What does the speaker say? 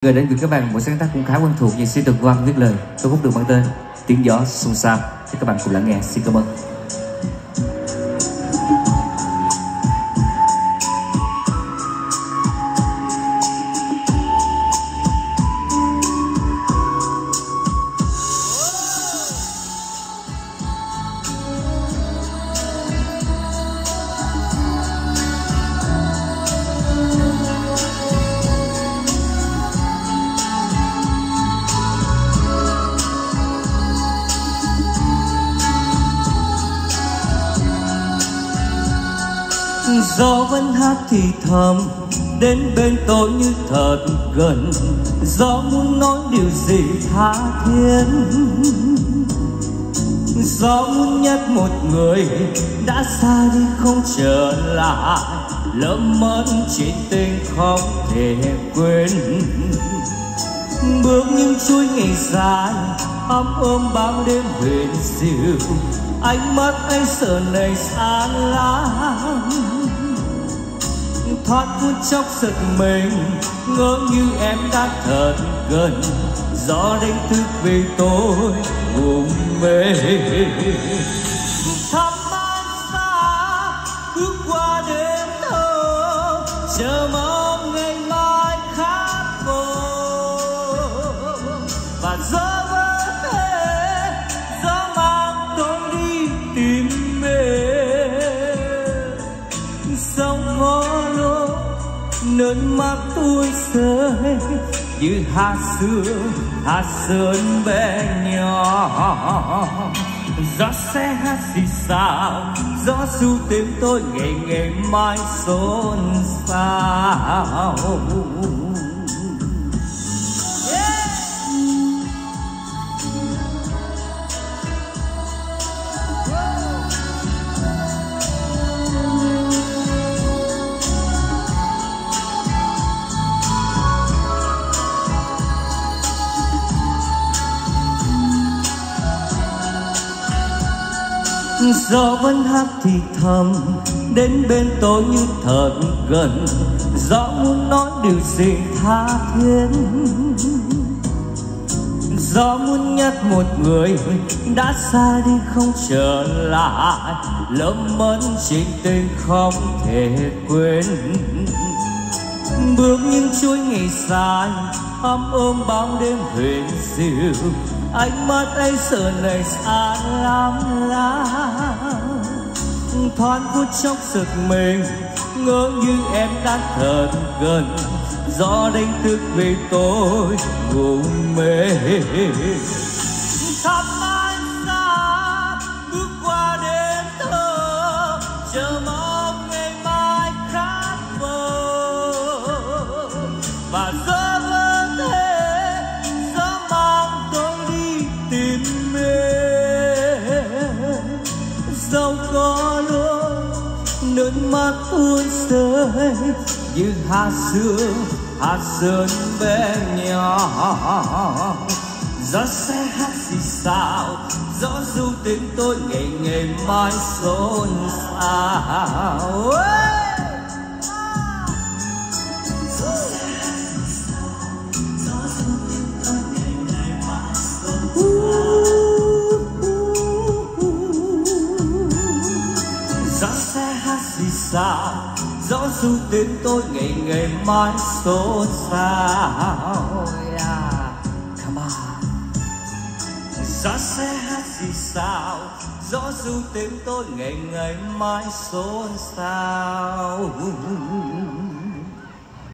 Gửi đến với các bạn một sáng tác cũng khá quen thuộc như Sĩ Tường Văn viết lời, tôi khúc được mang tên Tiếng Gió Xôn Xao. Thì các bạn cùng lắng nghe. Xin cảm ơn. Gió vẫn hát thì thầm đến bên tôi như thật gần. Gió muốn nói điều gì tha thiết. Gió muốn nhắc một người đã xa đi không trở lại, lỡ mất chuyện tình không thể quên. Bước những chuỗi ngày dài ấm ôm bao đêm huyền diệu, ánh mắt anh giờ này xa lắm. Thoáng phút chốc giật mình, ngỡ như em đã thật gần. Gió đánh thức vì tôi ngủ mê. Thăm anh xa bước qua đêm thơ, chờ mong ngày mai khác vô. Và gió vẫn thế, gió mang tôi đi tìm em. Sông có lúc nước mắt tôi rơi như hạt sương bé nhỏ. Gió sẽ hát gì sao, gió ru tim tôi ngày ngày mai xôn xao. Gió vẫn hát thì thầm đến bên tôi như thật gần. Gió muốn nói điều gì tha thiết. Gió muốn nhắc một người đã xa đi không trở lại, lỡ mất chuyện tình không thể quên. Bước những chuỗi ngày dài ấm ôm bao đêm huyền diệu, ánh mắt anh giờ này xa lắm lắm. Thoáng phút chốc giật mình, ngỡ như em đã thật gần. Gió đánh thức vì tôi ngủ mê. Thăm anh xa bước qua đêm thơ, chờ mong ngày mai khác vời. Và gió vẫn thế, gió mang tôi đi tìm em. Dẫu có lúc nước mắt tuôn rơi như hạt sương bé nhỏ. Gió sẽ hát gì sao, gió ru tim tôi ngày ngày mai xôn xao. Gió sẽ hát gì sao, gió ru tim tôi ngày ngày mai xôn xao. Come on. Gió sẽ hát gì sao, gió ru tim tôi ngày ngày mai xôn xao.